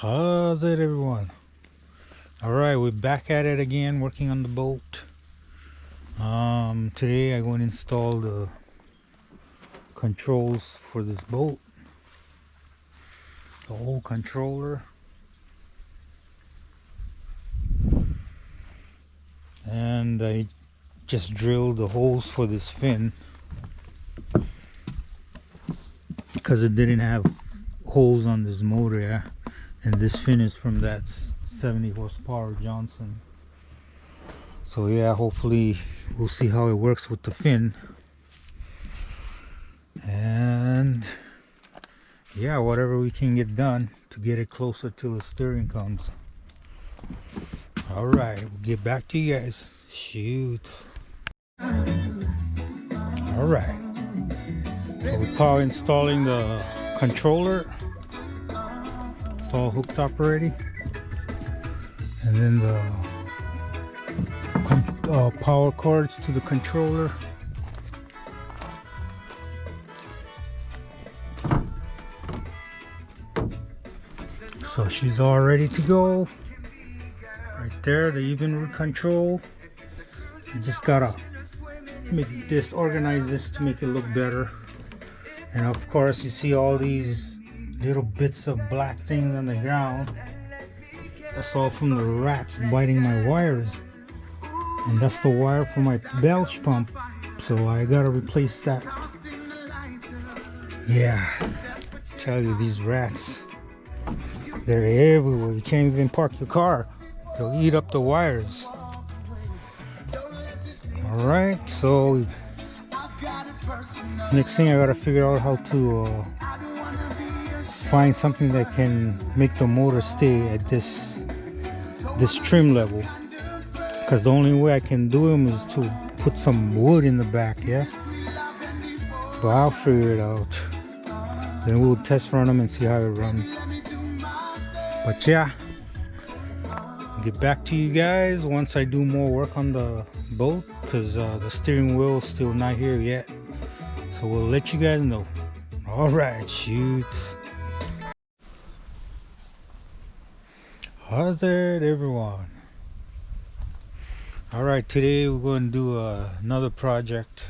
How's it, everyone? All right, we're back at it again, working on the boat. Today I'm going to install the controls for this boat, the whole controller, and I just drilled the holes for this fin because it didn't have holes on this motor, yeah. And this fin is from that 70 horsepower Johnson. So yeah, hopefully we'll see how it works with the fin. And yeah, whatever we can get done to get it closer till the steering comes. All right, we'll get back to you guys. Shoot. All right. So we're probably installing the controller. It's all hooked up already. And then the power cords to the controller. So she's all ready to go. Right there, the even root control. You just gotta make this, organize this to make it look better. And of course you see all these little bits of black things on the ground. That's all from the rats biting my wires. And that's the wire for my belch pump. So I gotta replace that. Yeah, tell you, these rats, they're everywhere. You can't even park your car. They'll eat up the wires. Alright, so next thing I gotta figure out how to find something that can make the motor stay at this trim level, because the only way I can do them is to put some wood in the back, yeah. But I'll figure it out. Then we'll test run them and see how it runs. But yeah, get back to you guys once I do more work on the boat, because the steering wheel is still not here yet. So we'll let you guys know. All right, shoot. How's it, everyone? All right, today we're going to do another project,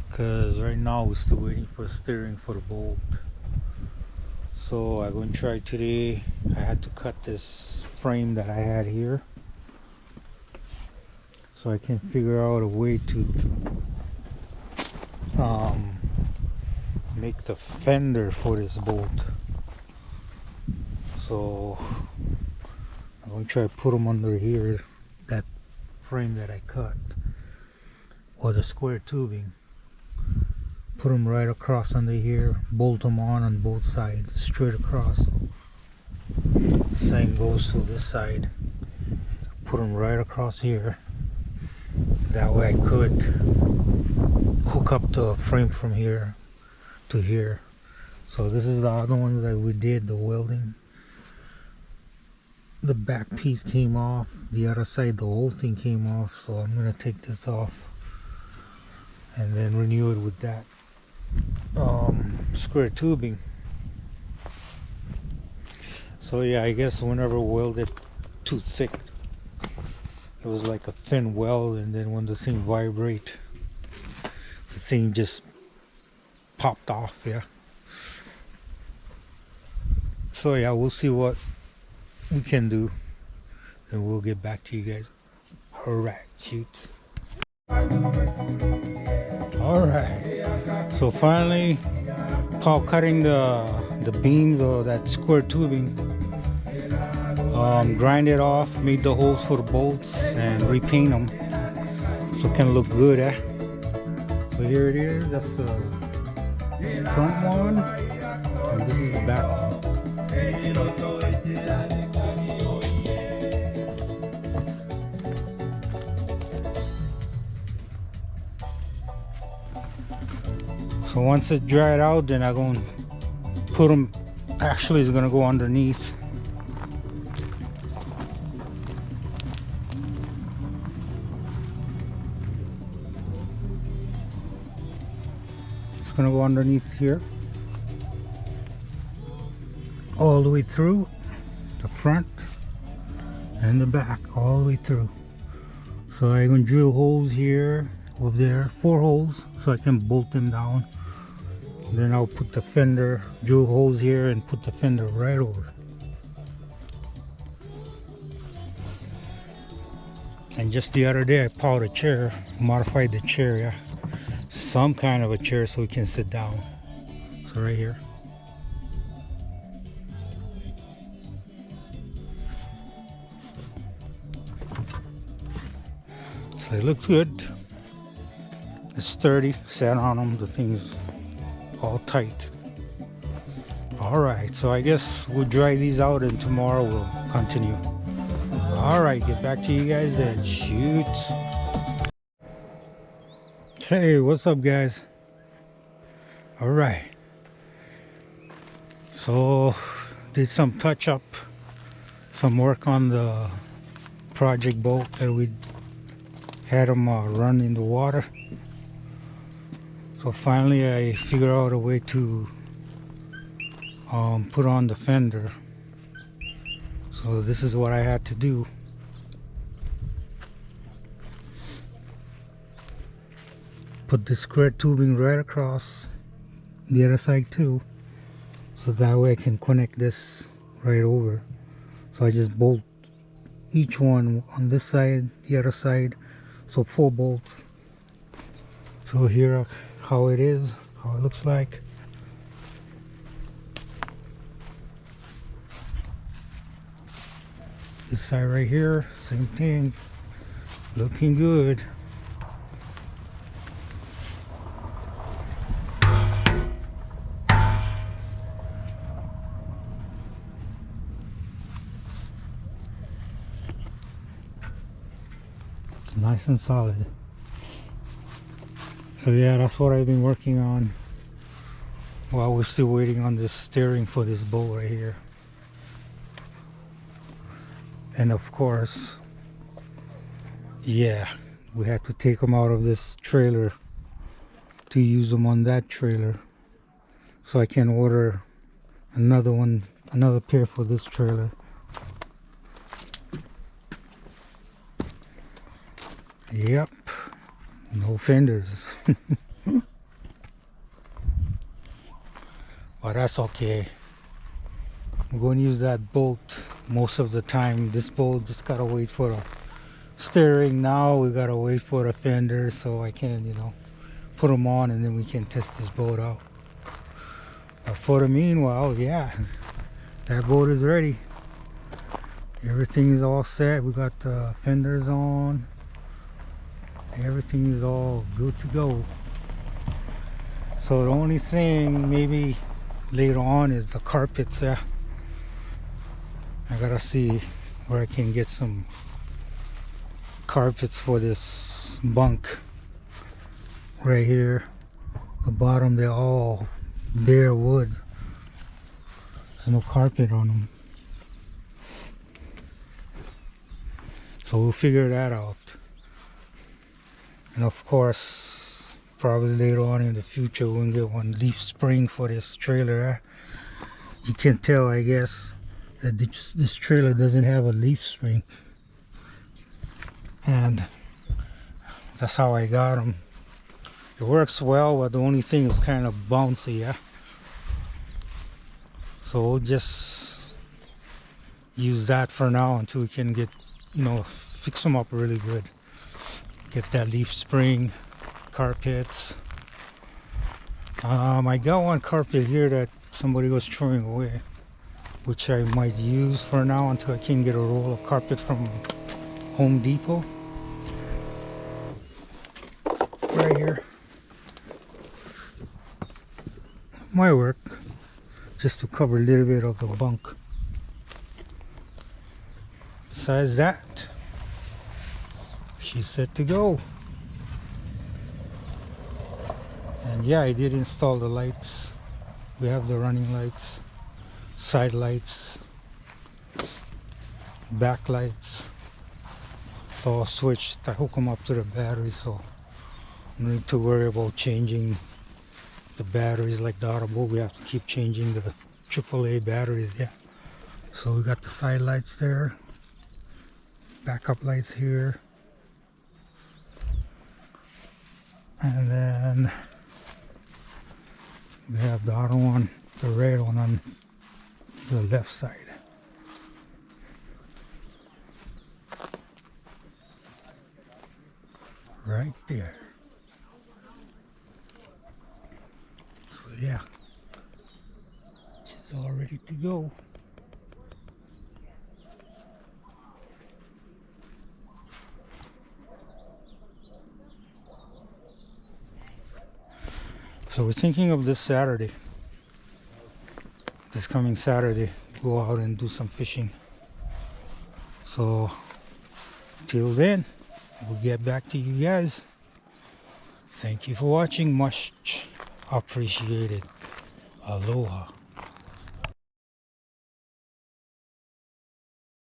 because right now we're still waiting for steering for the boat. So I'm going to try today. I had to cut this frame that I had here, so I can figure out a way to make the fender for this boat. So I'm going to try to put them under here, that frame that I cut, or the square tubing. Put them right across under here, bolt them on both sides, straight across. Same goes to this side. Put them right across here. That way I could hook up the frame from here to here. So this is the other one that we did, the welding. The back piece came off, the other side the whole thing came off, so I'm gonna take this off and then renew it with that square tubing. So yeah, I guess whenever welded too thick, it was like a thin weld, and then when the thing vibrate, the thing just popped off, yeah. So yeah, we'll see what we can do, and we'll get back to you guys. All right, shoot. All right, so finally, while cutting the beams or that square tubing, grind it off, made the holes for the bolts, and repaint them so it can look good, eh? So here it is. That's the front one, and this is the back one. So once it dried out, then I'm going to put them, actually it's going to go underneath. It's going to go underneath here, all the way through. the front and the back all the way through. So I'm gonna drill holes here, over there, 4 holes, so I can bolt them down. Then I'll put the fender, drill holes here and put the fender right over. And just the other day I bought a chair, modified the chair, yeah. Some kind of a chair so we can sit down. So right here. So it looks good. It's sturdy, sat on them, the thing's all tight. Alright, so I guess we'll dry these out and tomorrow we'll continue. Alright, get back to you guys then. Shoot. Hey, what's up guys? Alright. So, did some touch up, some work on the project boat that we had them run in the water. So finally I figured out a way to put on the fender. So this is what I had to do. Put the square tubing right across the other side too, so that way I can connect this right over. So I just bolt each one on this side, the other side, so 4 bolts. So here how it is, how it looks like. This side right here, same thing, looking good. Nice and solid. So yeah, that's what I've been working on while we're still waiting on this steering for this boat right here. And of course, yeah, we had to take them out of this trailer to use them on that trailer, so I can order another one, another pair for this trailer. Yep, no fenders. But that's okay. I'm going to use that bolt most of the time. This bolt just gotta wait for the steering. Now we gotta wait for the fenders so I can, you know, put them on and then we can test this boat out. But for the meanwhile, yeah, that boat is ready. Everything is all set. We got the fenders on. Everything is all good to go. So the only thing maybe later on is the carpets. Yeah, I gotta see where I can get some carpets for this bunk right here. The bottom, they're all bare wood. There's no carpet on them. So we'll figure that out. And of course, probably later on in the future we'll get one leaf spring for this trailer. You can tell, I guess, that this trailer doesn't have a leaf spring, and that's how I got them. It works well, but the only thing is kind of bouncy, yeah. So we'll just use that for now until we can get, you know, fix them up really good. Get that leaf spring, carpets. I got one carpet here that somebody was throwing away, which I might use for now until I can get a roll of carpet from Home Depot. Right here. Might work, just to cover a little bit of the bunk. Besides that, she's set to go. And yeah, I did install the lights. We have the running lights, side lights, back lights. It's all switched. I hook them up to the battery, so I don't need to worry about changing the batteries like the other boat. We have to keep changing the AAA batteries. Yeah, So we got the side lights there, backup lights here, and then we have the other one, the red one on the left side. Right there. So yeah, it's all ready to go. So we're thinking of this Saturday, this coming Saturday, go out and do some fishing. So till then, we'll get back to you guys. Thank you for watching, much appreciated. Aloha.